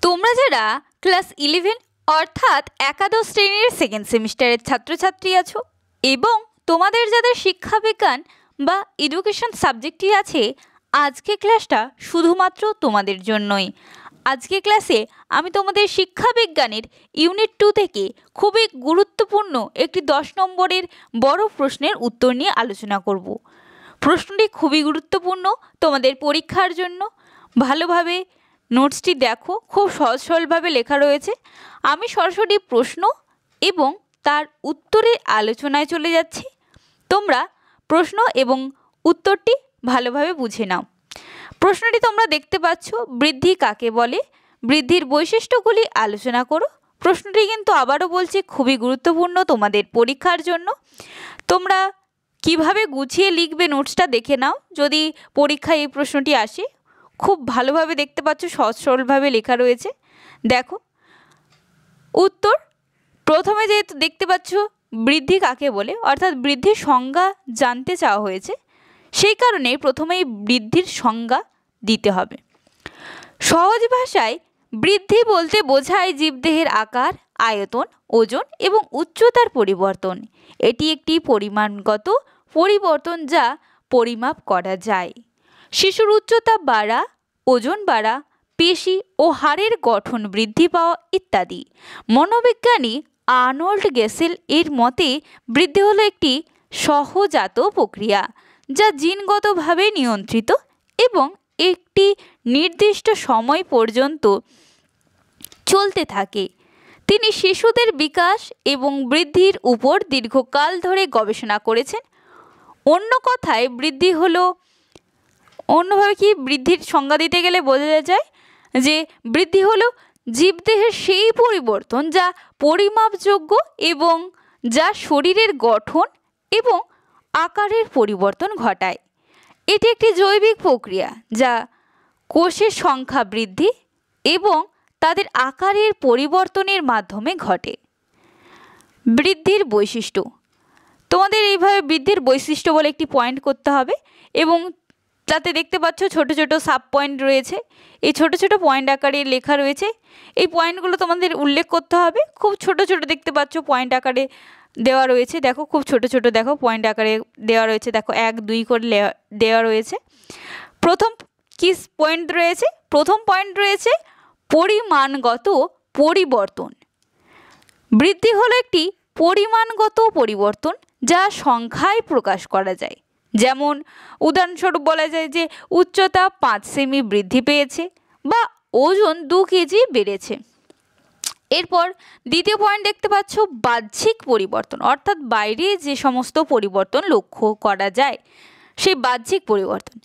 তোমরা যারা ক্লাস 11 অর্থাৎ একাদশ শ্রেণীর সেকেন্ড সেমিস্টারের ছাত্রছাত্রী আছো এবং তোমাদের যাদের শিক্ষাবিজ্ঞান বা এডুকেশন সাবজেক্টটি আছে, আজকে ক্লাসটা শুধুমাত্র তোমাদের জন্যই। আজকে ক্লাসে আমি তোমাদের শিক্ষাবিজ্ঞানের ইউনিট 2 থেকে খুবই গুরুত্বপূর্ণ একটি 10 নম্বরের বড় প্রশ্নের উত্তর নিয়ে আলোচনা করব। প্রশ্নটি খুবই গুরুত্বপূর্ণ তোমাদের পরীক্ষার জন্য। ভালোভাবে নোটসটি দেখো, খুব সহজ সরলভাবে লেখা রয়েছে। আমি সরাসরি প্রশ্ন এবং তার উত্তরের আলোচনায় চলে যাচ্ছি। তোমরা প্রশ্ন এবং উত্তরটি ভালোভাবে বুঝে নাও। প্রশ্নটি তোমরা দেখতে পাচ্ছ, বৃদ্ধি কাকে বলে, বৃদ্ধির বৈশিষ্ট্যগুলি আলোচনা করো। প্রশ্নটি কিন্তু আবারও বলছি খুবই গুরুত্বপূর্ণ তোমাদের পরীক্ষার জন্য। তোমরা কিভাবে গুছিয়ে লিখবে নোটসটা দেখে নাও। যদি পরীক্ষায় এই প্রশ্নটি আসে, খুব ভালোভাবে দেখতে পাচ্ছ সহজ সরলভাবে লেখা রয়েছে। দেখো উত্তর, প্রথমে যেহেতু দেখতে পাচ্ছ বৃদ্ধি কাকে বলে অর্থাৎ বৃদ্ধির সংজ্ঞা জানতে চাওয়া হয়েছে, সেই কারণে প্রথমেই বৃদ্ধির সংজ্ঞা দিতে হবে। সহজ ভাষায় বৃদ্ধি বলতে বোঝায় জীবদেহের আকার, আয়তন, ওজন এবং উচ্চতার পরিবর্তন। এটি একটি পরিমাণগত পরিবর্তন যা পরিমাপ করা যায়। শিশুর উচ্চতা বাড়া, ওজন বাড়া, পেশি ও হাড়ের গঠন বৃদ্ধি পাওয়া ইত্যাদি। মনোবিজ্ঞানী আর্নল্ড গেসেল এর মতে বৃদ্ধি হলো একটি সহজাত প্রক্রিয়া যা জিনগতভাবে নিয়ন্ত্রিত এবং একটি নির্দিষ্ট সময় পর্যন্ত চলতে থাকে। তিনি শিশুদের বিকাশ এবং বৃদ্ধির উপর দীর্ঘকাল ধরে গবেষণা করেছেন। অন্য কথায় বৃদ্ধি হলো, অন্যভাবে কি বৃদ্ধির সংজ্ঞা দিতে গেলে বোঝা যায় যে বৃদ্ধি হলো জীবদেহের সেই পরিবর্তন যা পরিমাপযোগ্য এবং যা শরীরের গঠন এবং আকারের পরিবর্তন ঘটায়। এটি একটি জৈবিক প্রক্রিয়া যা কোষের সংখ্যা বৃদ্ধি এবং তাদের আকারের পরিবর্তনের মাধ্যমে ঘটে। বৃদ্ধির বৈশিষ্ট্য, তোমাদের এইভাবে বৃদ্ধির বৈশিষ্ট্য বলে একটি পয়েন্ট করতে হবে এবং তাতে দেখতে পাচ্ছ ছোট ছোট সাব পয়েন্ট রয়েছে। এই ছোট ছোট পয়েন্ট আকারে লেখা রয়েছে। এই পয়েন্টগুলো তোমাদের উল্লেখ করতে হবে। খুব ছোট ছোট দেখতে পাচ্ছ পয়েন্ট আকারে দেওয়া রয়েছে। দেখো খুব ছোট ছোট দেখো পয়েন্ট আকারে দেওয়া রয়েছে। দেখো 1, 2 করে দেওয়া রয়েছে। প্রথম কি পয়েন্ট রয়েছে? প্রথম পয়েন্ট রয়েছে পরিমাণগত পরিবর্তন। বৃদ্ধি হলো একটি পরিমাণগত পরিবর্তন যা সংখ্যায় প্রকাশ করা যায়। যেমন উদাহরণস্বরূপ বলা যায় যে উচ্চতা 5 সেমি বৃদ্ধি পেয়েছে বা ওজন 2 কেজি বেড়েছে। এরপর দ্বিতীয় পয়েন্ট দেখতে পাচ্ছ বাহ্যিক পরিবর্তন, অর্থাৎ বাইরে যে সমস্ত পরিবর্তন লক্ষ্য করা যায় সেই বাহ্যিক পরিবর্তন।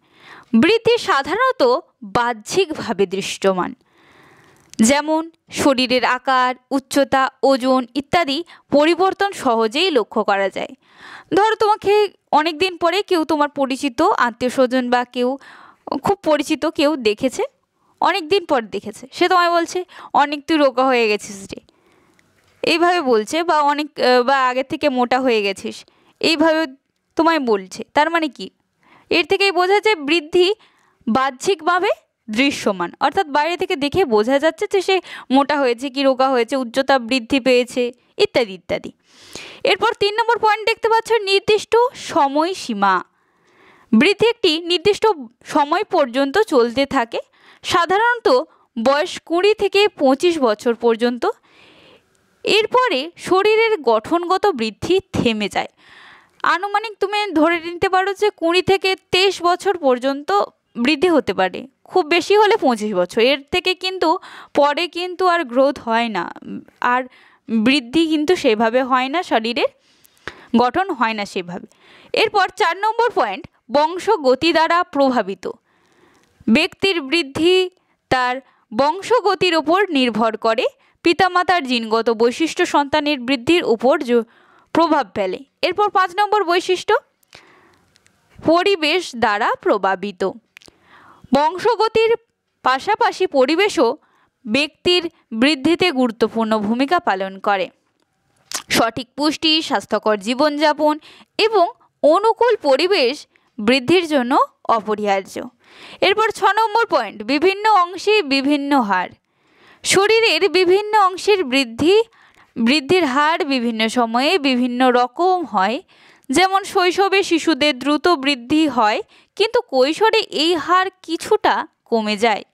বৃদ্ধি সাধারণত বাহ্যিকভাবে দৃশ্যমান, যেমন শরীরের আকার, উচ্চতা, ওজন ইত্যাদি পরিবর্তন সহজেই লক্ষ্য করা যায়। ধরো তোমাকে অনেক দিন পরে কেউ তোমার পরিচিত আত্মীয় স্বজন বা কেউ খুব পরিচিত কেউ দেখেছে, অনেক দিন পর দেখেছে, সে তোমায় বলছে অনেক তুই রোগা হয়ে গেছিস রে, এইভাবে বলছে, বা অনেক বা আগের থেকে মোটা হয়ে গেছিস, এইভাবে তোমায় বলছে। তার মানে কি? এর থেকেই বোঝা যায় বৃদ্ধি বাহ্যিকভাবে দৃশ্যমান, অর্থাৎ বাইরে থেকে দেখে বোঝা যাচ্ছে যে সে মোটা হয়েছে কি রোগা হয়েছে, উচ্চতা বৃদ্ধি পেয়েছে ইত্যাদি ইত্যাদি। এরপর 3 নম্বর পয়েন্ট দেখতে পাচ্ছ নির্দিষ্ট সময়সীমা। বৃদ্ধি একটি নির্দিষ্ট সময় পর্যন্ত চলতে থাকে, সাধারণত বয়স 20 থেকে 25 বছর পর্যন্ত। এরপরে শরীরের গঠনগত বৃদ্ধি থেমে যায়। আনুমানিক তুমি ধরে নিতে পারো যে 20 থেকে 23 বছর পর্যন্ত বৃদ্ধি হতে পারে, খুব বেশি হলে 25 বছর। এর থেকে কিন্তু পরে কিন্তু আর গ্রোথ হয় না, আর বৃদ্ধি কিন্তু সেভাবে হয় না, শরীরের গঠন হয় না সেভাবে। এরপর 4 নম্বর পয়েন্ট বংশগতি দ্বারা প্রভাবিত। ব্যক্তির বৃদ্ধি তার বংশগতির উপর নির্ভর করে। পিতামাতার জিনগত বৈশিষ্ট্য সন্তানের বৃদ্ধির উপর প্রভাব ফেলে। এরপর 5 নম্বর বৈশিষ্ট্য পরিবেশ দ্বারা প্রভাবিত। বংশগতির পাশাপাশি পরিবেশও ব্যক্তির বৃদ্ধিতে গুরুত্বপূর্ণ ভূমিকা পালন করে। সঠিক পুষ্টি, স্বাস্থ্যকর জীবনযাপন এবং অনুকূল পরিবেশ বৃদ্ধির জন্য অপরিহার্য। এরপর 6 নম্বর পয়েন্ট বিভিন্ন অংশে বিভিন্ন হার। শরীরের বিভিন্ন অংশের বৃদ্ধির হার বিভিন্ন সময়ে বিভিন্ন রকম হয়। যেমন শৈশবে শিশুদের দ্রুত বৃদ্ধি হয়, কিন্তু কৈশোরে এই হার কিছুটা কমে যায়।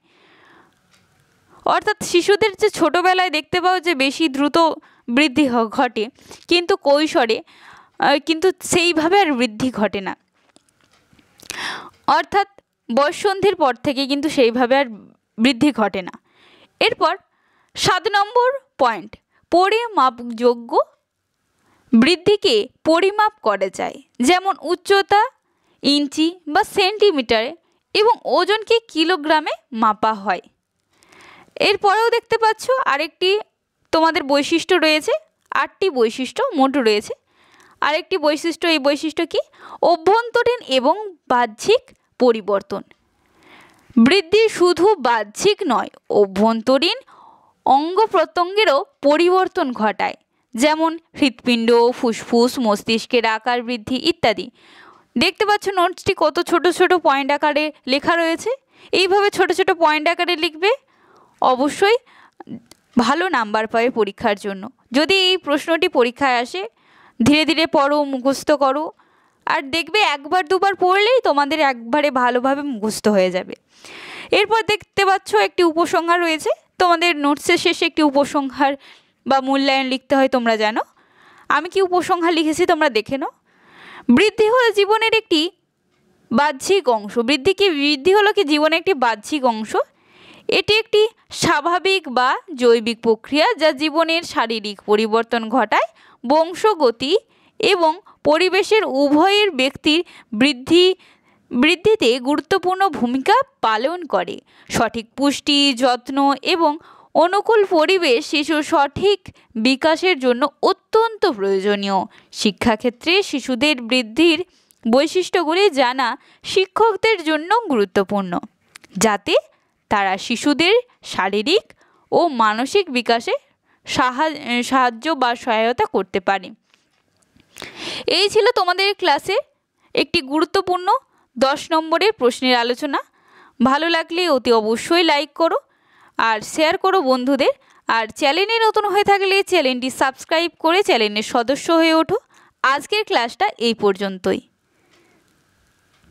অর্থাৎ শিশুদের যে ছোটোবেলায় দেখতে পাও যে বেশি দ্রুত বৃদ্ধি ঘটে, কিন্তু কৈশোরে কিন্তু সেইভাবে আর বৃদ্ধি ঘটে না। অর্থাৎ বয়ঃসন্ধির পর থেকে কিন্তু সেইভাবে আর বৃদ্ধি ঘটে না। এরপর 7 নম্বর পয়েন্ট, পরিমাপযোগ্য বৃদ্ধিকে পরিমাপ করা যায়। যেমন উচ্চতা ইঞ্চি বা সেন্টিমিটারে এবং ওজনকে কিলোগ্রামে মাপা হয়। এরপরেও দেখতে পাচ্ছ আরেকটি তোমাদের বৈশিষ্ট্য রয়েছে, 8টি বৈশিষ্ট্য মোট রয়েছে। আরেকটি বৈশিষ্ট্য, এই বৈশিষ্ট্য কি? অভ্যন্তরীণ এবং বাহ্যিক পরিবর্তন। বৃদ্ধি শুধু বাহ্যিক নয়, অভ্যন্তরীণ অঙ্গ প্রত্যঙ্গেরও পরিবর্তন ঘটায়। যেমন হৃৎপিণ্ড, ফুসফুস, মস্তিষ্কের আকার বৃদ্ধি ইত্যাদি। দেখতে পাচ্ছ নোটসটি কত ছোট ছোট পয়েন্ট আকারে লেখা রয়েছে। এইভাবে ছোট ছোট পয়েন্ট আকারে লিখবে, অবশ্যই ভালো নাম্বার পাবে পরীক্ষার জন্য। যদি এই প্রশ্নটি পরীক্ষায় আসে, ধীরে ধীরে পড়ো, মুখস্থ করো, আর দেখবে একবার দুবার পড়লেই তোমাদের একবারে ভালোভাবে মুখস্থ হয়ে যাবে। এরপর দেখতে পাচ্ছ একটি উপসংহার রয়েছে। তোমাদের নোটসের শেষে একটি উপসংহার বা মূল্যায়ন লিখতে হয়, তোমরা জানো। আমি কি উপসংহার লিখেছি তোমরা দেখে নাও। বৃদ্ধি হলো জীবনের একটি বাহ্যিক অংশ। বৃদ্ধি হলো কি জীবনের একটি বাহ্যিক অংশ। এটি একটি স্বাভাবিক বা জৈবিক প্রক্রিয়া যা জীবনের শারীরিক পরিবর্তন ঘটায়। বংশগতি এবং পরিবেশের উভয়ের ব্যক্তির বৃদ্ধিতে গুরুত্বপূর্ণ ভূমিকা পালন করে। সঠিক পুষ্টি, যত্ন এবং অনুকূল পরিবেশ শিশুর সঠিক বিকাশের জন্য অত্যন্ত প্রয়োজনীয়। শিক্ষাক্ষেত্রে শিশুদের বৃদ্ধির বৈশিষ্ট্যগুলি জানা শিক্ষকদের জন্য গুরুত্বপূর্ণ, যাতে তারা শিশুদের শারীরিক ও মানসিক বিকাশে সাহায্য বা সহায়তা করতে পারে। এই ছিল তোমাদের ক্লাসে একটি গুরুত্বপূর্ণ 10 নম্বরের প্রশ্নের আলোচনা। ভালো লাগলে অতি অবশ্যই লাইক করো আর শেয়ার করো বন্ধুদের। আর চ্যানেলে নতুন হয়ে থাকলে চ্যানেলটি সাবস্ক্রাইব করে চ্যানেলের সদস্য হয়ে ওঠো। আজকের ক্লাসটা এই পর্যন্তই।